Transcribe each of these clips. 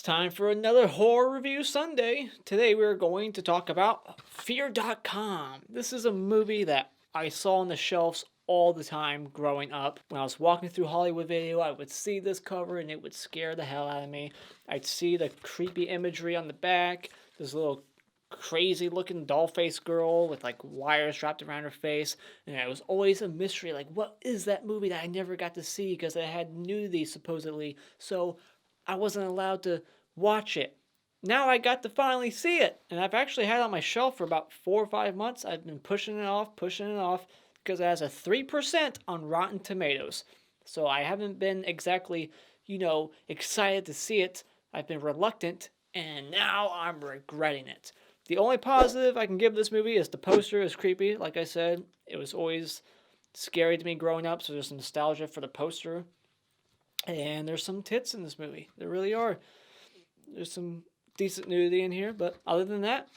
Time for another Horror Review Sunday. Today we're going to talk about Fear.com. This is a movie that I saw on the shelves all the time growing up. When I was walking through Hollywood Video, I would see this cover and it would scare the hell out of me. I'd see the creepy imagery on the back, this little crazy looking doll face girl with like wires wrapped around her face, and it was always a mystery, like what is that movie that I never got to see because it had nudity supposedly, so I wasn't allowed to watch it. Now I got to finally see it, and I've actually had it on my shelf for about 4 or 5 months. I've been pushing it off, because it has a 3% on Rotten Tomatoes. So I haven't been exactly, excited to see it. I've been reluctant, and now I'm regretting it. The only positive I can give this movie is the poster is creepy. Like I said, it was always scary to me growing up, so there's some nostalgia for the poster. And there's some tits in this movie. There really are. There's some decent nudity in here, but other than that,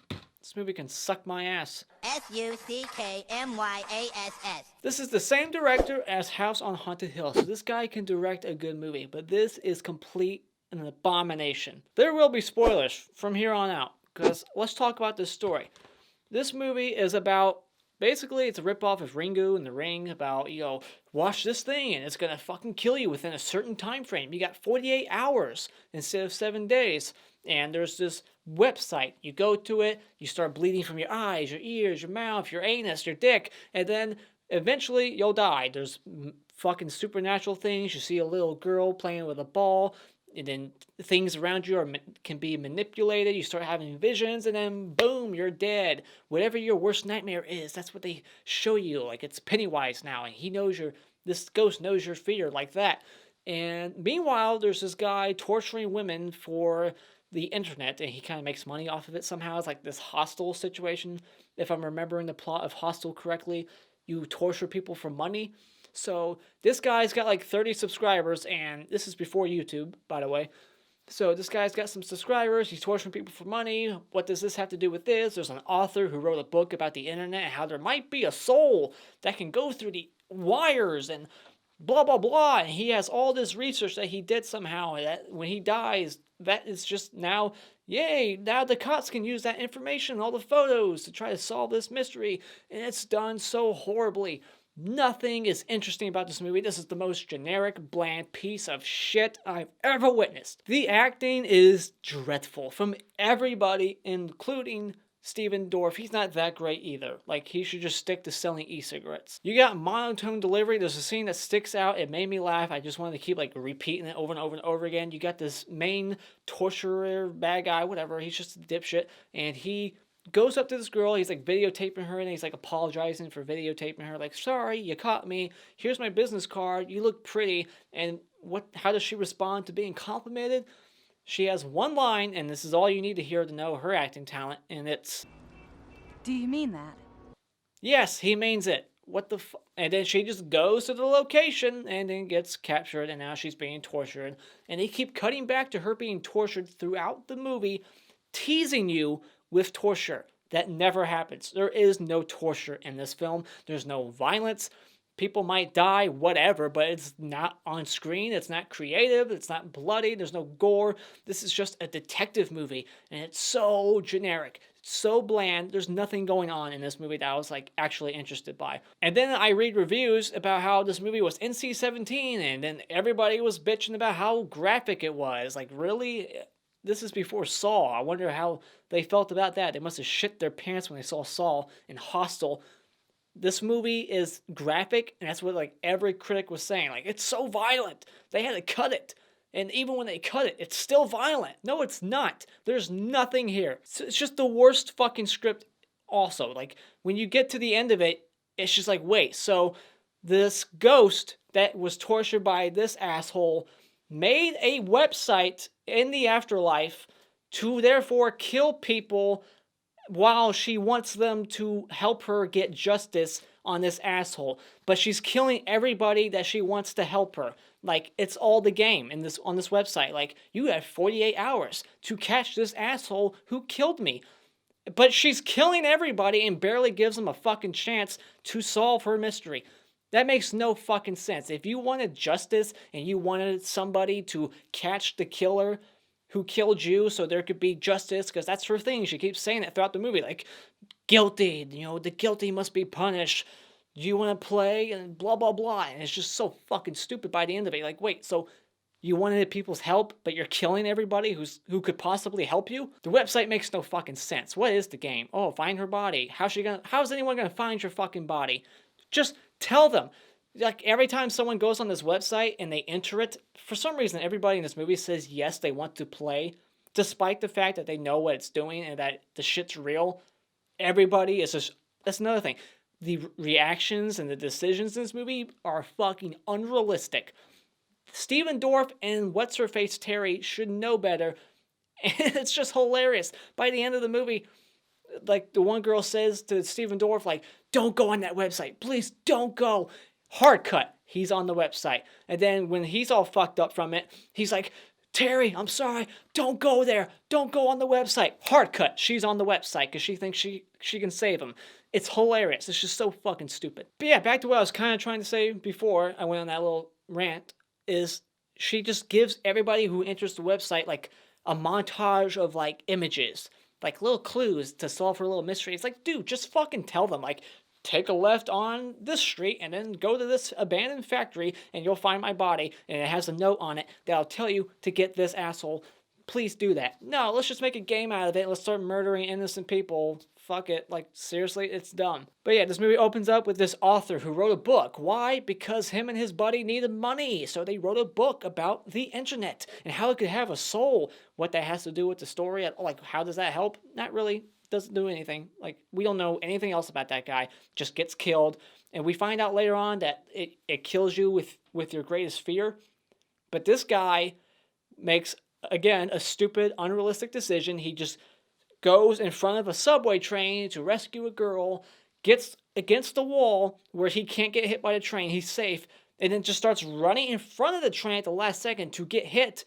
this movie can suck my ass. Suckmyass. This is the same director as House on Haunted Hill, so this guy can direct a good movie, but this is complete an abomination. There will be spoilers from here on out, because let's talk about this story. This movie is about, basically, it's a ripoff of Ringu and the Ring about, watch this thing and it's gonna fucking kill you within a certain time frame. You got 48 hours instead of 7 days. And there's this website. You go to it, you start bleeding from your eyes, your ears, your mouth, your anus, your dick, and then eventually you'll die. There's fucking supernatural things. You see a little girl playing with a ball, and then things around you can be manipulated. You start having visions, and then boom, you're dead. Whatever your worst nightmare is, that's what they show you. Like, it's Pennywise now, and this ghost knows your fear, like that. And meanwhile, there's this guy torturing women for the internet, and he kind of makes money off of it somehow. It's like this Hostel situation. If I'm remembering the plot of Hostel correctly, you torture people for money. So this guy's got like 30 subscribers, and this is before YouTube, by the way. So this guy's got some subscribers. He's torturing people for money. What does this have to do with this? There's an author who wrote a book about the internet and how there might be a soul that can go through the wires and blah, blah, blah. And he has all this research that he did somehow. And that when he dies, that is just now, yay, now the cops can use that information, all the photos, to try to solve this mystery. And it's done so horribly. Nothing is interesting about this movie. This is the most generic, bland piece of shit I've ever witnessed. The acting is dreadful from everybody, including Stephen Dorff. He's not that great either. Like, he should just stick to selling e-cigarettes. You got monotone delivery. There's a scene that sticks out. It made me laugh. I just wanted to keep, repeating it over and over and over again. You got this main torturer, bad guy, whatever. He's just a dipshit. And he goes up to this girl. He's, videotaping her, and he's, apologizing for videotaping her. Like, sorry, you caught me. Here's my business card. You look pretty. And how does she respond to being complimented? She has one line, and this is all you need to hear to know her acting talent, and it's, Do you mean that? yes, he means it. What the fuck? And then she just goes to the location and then gets captured, and now she's being tortured. And they keep cutting back to her being tortured throughout the movie, teasing you with torture. That never happens. There is no torture in this film. There's no violence. People might die, whatever, but it's not on screen. It's not creative. It's not bloody. There's no gore. This is just a detective movie, and it's so generic. It's so bland. There's nothing going on in this movie that I was, actually interested by. And then I read reviews about how this movie was NC-17, and then everybody was bitching about how graphic it was. Like, really? This is before Saw. I wonder how they felt about that. They must have shit their pants when they saw Saw and Hostel. This movie is graphic, and that's what every critic was saying. It's so violent. They had to cut it. And even when they cut it, it's still violent. No, it's not. There's nothing here. It's just the worst fucking script also. When you get to the end of it, it's just wait, so this ghost that was tortured by this asshole made a website in the afterlife to therefore kill people while she wants them to help her get justice on this asshole. But she's killing everybody that she wants to help her. It's all the game on this website. You have 48 hours to catch this asshole who killed me. But she's killing everybody and barely gives them a fucking chance to solve her mystery. That makes no fucking sense. If you wanted justice and you wanted somebody to catch the killer who killed you so there could be justice, because that's her thing. She keeps saying it throughout the movie, like, guilty, the guilty must be punished. Do you want to play? And blah, blah, blah. And it's just so fucking stupid by the end of it. Like, wait, so you wanted people's help, but you're killing everybody who could possibly help you? The website makes no fucking sense. What is the game? Oh, find her body. How's anyone gonna find your fucking body? Just tell them. Like, every time someone goes on this website and they enter it, for some reason everybody in this movie says yes, they want to play, despite the fact that they know what it's doing and that the shit's real. Everybody is just, that's another thing. The reactions and the decisions in this movie are fucking unrealistic. Stephen Dorff and what's-her-face Terry should know better, and it's just hilarious. By the end of the movie, like, the one girl says to Stephen Dorff, like, don't go on that website. Please don't go. Hard cut. He's on the website. And then when he's all fucked up from it, he's like, Terry, I'm sorry. Don't go there. Don't go on the website. Hard cut. She's on the website because she thinks she can save him. It's hilarious. It's just so fucking stupid. But yeah, back to what I was kind of trying to say before I went on that little rant, is she just gives everybody who enters the website, like, a montage of, like, images, like, little clues to solve her little mystery. It's like, dude, just fucking tell them, like, take a left on this street and then go to this abandoned factory and you'll find my body, and it has a note on it that'll tell you to get this asshole. Please do that. No, let's just make a game out of it. Let's start murdering innocent people. Fuck it. Like, seriously, it's dumb. But yeah, this movie opens up with this author who wrote a book. Why? Because him and his buddy needed money. So they wrote a book about the internet and how it could have a soul. What that has to do with the story. Like, how does that help? Not really. Doesn't do anything. Like, we don't know anything else about that guy. Just gets killed. And we find out later on that it kills you with your greatest fear. But this guy makes, again, a stupid, unrealistic decision. He just goes in front of a subway train to rescue a girl, gets against the wall where he can't get hit by the train. He's safe. And then just starts running in front of the train at the last second to get hit.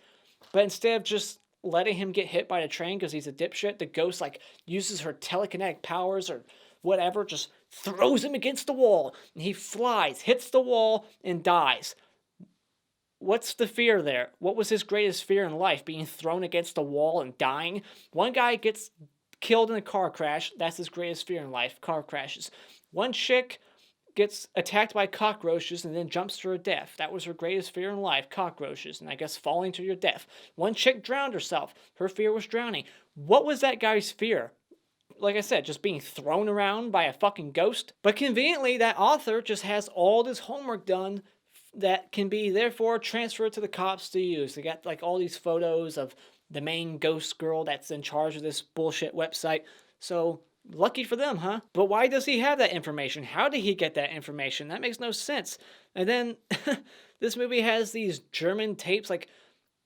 But instead of just letting him get hit by the train because he's a dipshit, the ghost, like, uses her telekinetic powers or whatever, just throws him against the wall. And he flies, hits the wall, and dies. What's the fear there? What was his greatest fear in life? Being thrown against the wall and dying? One guy gets killed in a car crash. That's his greatest fear in life, car crashes. One chick gets attacked by cockroaches and then jumps to her death. That was her greatest fear in life, cockroaches, and I guess falling to your death. One chick drowned herself. Her fear was drowning. What was that guy's fear? Like I said, just being thrown around by a fucking ghost. But conveniently, that author just has all this homework done that can be therefore transferred to the cops to use. They got, like, all these photos of the main ghost girl that's in charge of this bullshit website. So lucky for them, huh? But why does he have that information? How did he get that information? That makes no sense. And then this movie has these German tapes. Like,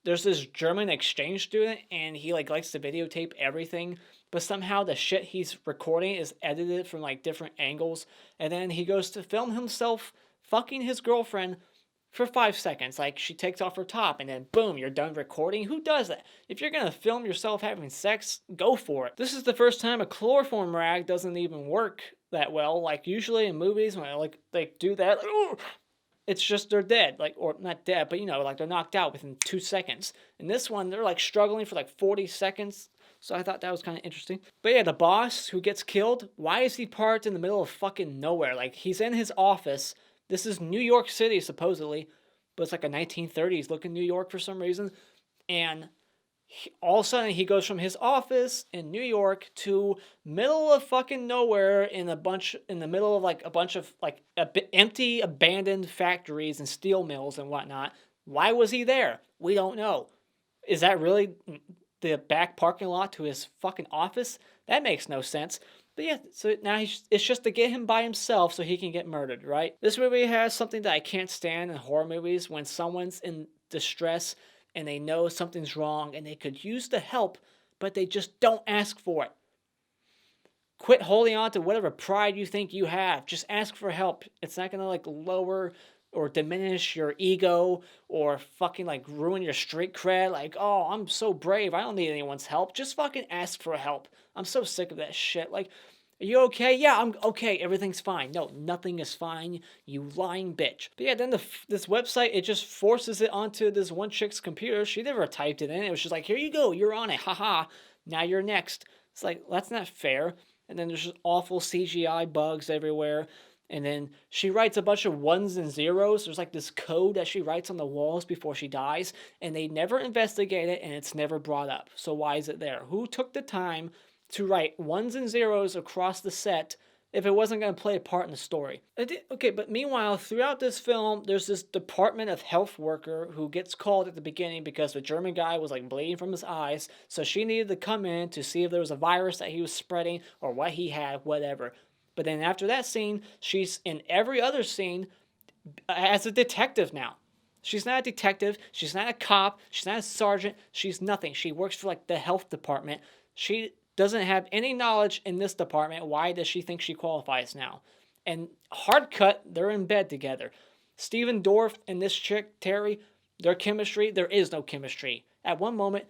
there's this German exchange student and he, like, likes to videotape everything, but somehow the shit he's recording is edited from, like, different angles. And then he goes to film himself fucking his girlfriend for 5 seconds. Like, she takes off her top and then boom, you're done recording. Who does that? If you're gonna film yourself having sex, go for it. This is the first time a chloroform rag doesn't even work that well. Like, usually in movies when they do that, like, it's just they're dead. Like, or not dead, but like they're knocked out within 2 seconds. In this one, they're like struggling for like 40 seconds. So I thought that was kind of interesting. But yeah, the boss who gets killed, why is he parked in the middle of fucking nowhere? Like, he's in his office. This is New York City, supposedly, but it's like a 1930s looking New York for some reason. And all of a sudden, he goes from his office in New York to middle of fucking nowhere in the middle of like a bunch of like empty, abandoned factories and steel mills and whatnot. Why was he there? We don't know. Is that really the back parking lot to his fucking office? That makes no sense. But yeah, so now it's just to get him by himself so he can get murdered, right? This movie has something that I can't stand in horror movies, when someone's in distress and they know something's wrong and they could use the help, but they just don't ask for it. Quit holding on to whatever pride you think you have. Just ask for help. It's not going to like lower or diminish your ego or fucking like ruin your street cred. Like, oh, I'm so brave, I don't need anyone's help. Just fucking ask for help. I'm so sick of that shit. Like, Are you okay? Yeah, I'm okay. Everything's fine. No, nothing is fine. You lying bitch. But yeah, then this website, it just forces it onto this one chick's computer. She never typed it in. It was just like, here you go. You're on it. Haha. Now you're next. It's like, that's not fair. And then there's just awful CGI bugs everywhere. And then she writes a bunch of ones and zeros. There's like this code that she writes on the walls before she dies. And they never investigate it, and it's never brought up. So why is it there? Who took the time to write ones and zeros across the set if it wasn't going to play a part in the story? Okay, but meanwhile, throughout this film, there's this Department of Health worker who gets called at the beginning because the German guy was like bleeding from his eyes, so she needed to come in to see if there was a virus that he was spreading or what he had, whatever. But then after that scene, she's in every other scene as a detective now. She's not a detective, she's not a cop, she's not a sergeant, she's nothing. She works for like the health department. She doesn't have any knowledge in this department. Why does she think she qualifies now? And hard cut, they're in bed together. Stephen Dorff and this chick, Terry, their chemistry, there is no chemistry. At one moment,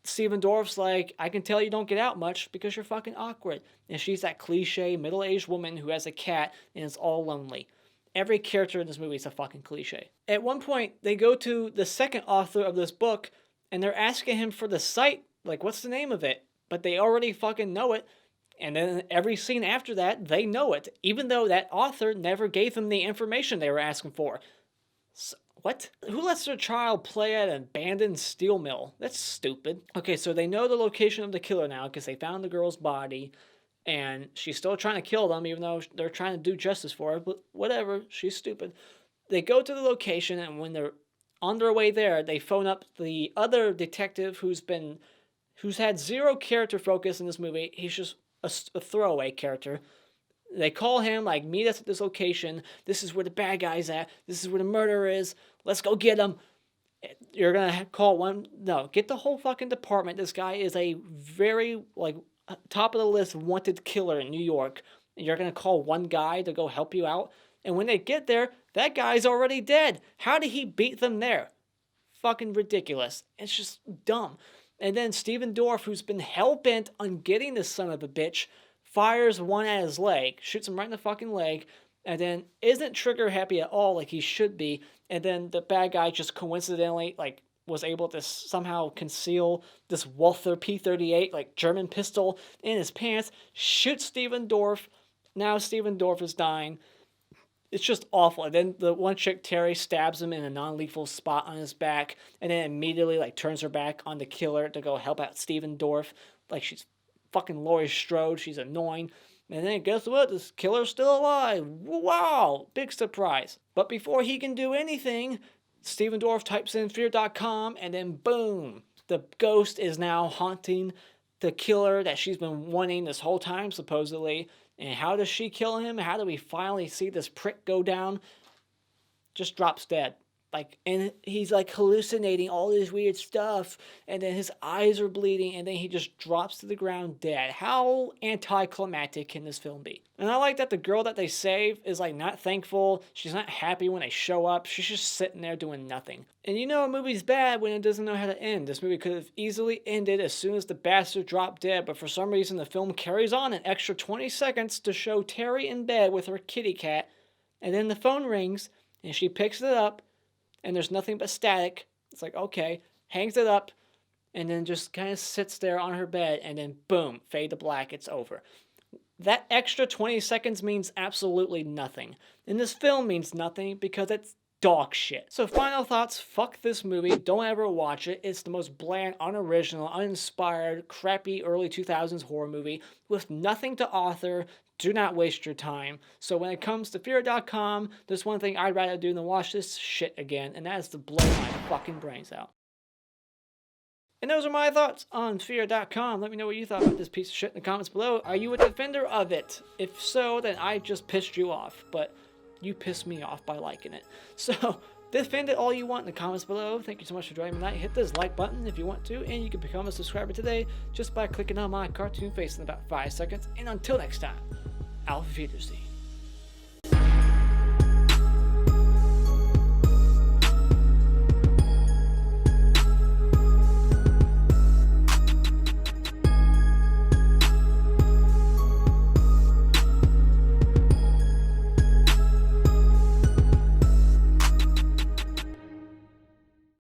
Stephen Dorff's like, I can tell you don't get out much because you're fucking awkward. And she's that cliche middle-aged woman who has a cat and is all lonely. Every character in this movie is a fucking cliche. At one point, they go to the second author of this book and they're asking him for the site. Like, what's the name of it? But they already fucking know it. And then every scene after that, they know it. Even though that author never gave them the information they were asking for. So, what? Who lets their child play at an abandoned steel mill? That's stupid. Okay, so they know the location of the killer now because they found the girl's body. And she's still trying to kill them even though they're trying to do justice for her. But whatever, she's stupid. They go to the location, and when they're on their way there, they phone up the other detective who's had zero character focus in this movie. He's just a throwaway character. They call him, like, meet us at this location. This is where the bad guy's at. This is where the murderer is. Let's go get him. You're going to call one. No, get the whole fucking department. This guy is a very, like, top of the list wanted killer in New York. And you're going to call one guy to go help you out. And when they get there, that guy's already dead. How did he beat them there? Fucking ridiculous. It's just dumb. And then Stephen Dorff, who's been hell-bent on getting this son of a bitch, fires one at his leg, shoots him right in the fucking leg, and then isn't trigger happy at all like he should be. And then the bad guy just coincidentally, like, was able to somehow conceal this Walther P38, like, German pistol in his pants, shoots Stephen Dorff. Now Stephen Dorff is dying. It's just awful. And then the one chick, Terry, stabs him in a non-lethal spot on his back, and then immediately, like, turns her back on the killer to go help out Stephen Dorff. Like, she's fucking Laurie Strode. She's annoying. And then guess what? This killer's still alive. Wow! Big surprise. But before he can do anything, Stephen Dorff types in fear.com, and then boom! The ghost is now haunting the killer that she's been wanting this whole time, supposedly. And how does she kill him? How do we finally see this prick go down? Just drops dead. Like, and he's like hallucinating all this weird stuff, and then his eyes are bleeding, and then he just drops to the ground dead. How anticlimactic can this film be? And I like that the girl that they save is like not thankful. She's not happy when they show up. She's just sitting there doing nothing. And you know a movie's bad when it doesn't know how to end. This movie could have easily ended as soon as the bastard dropped dead, but for some reason the film carries on an extra 20 seconds to show Terry in bed with her kitty cat, and then the phone rings, and she picks it up, and there's nothing but static. It's like, okay, hangs it up, and then just kind of sits there on her bed, and then boom, fade to black, it's over. That extra 20 seconds means absolutely nothing. And this film means nothing because it's dog shit. So final thoughts, fuck this movie, don't ever watch it. It's the most bland, unoriginal, uninspired, crappy early 2000s horror movie with nothing to author. Do not waste your time. So when it comes to fear.com, there's one thing I'd rather do than watch this shit again, and that is to blow my fucking brains out. And those are my thoughts on fear.com. Let me know what you thought about this piece of shit in the comments below. Are you a defender of it? If so, then I just pissed you off, but you pissed me off by liking it. So defend it all you want in the comments below. Thank you so much for joining me tonight. Hit this like button if you want to, and you can become a subscriber today just by clicking on my cartoon face in about 5 seconds. And until next time, auf Wiedersehen.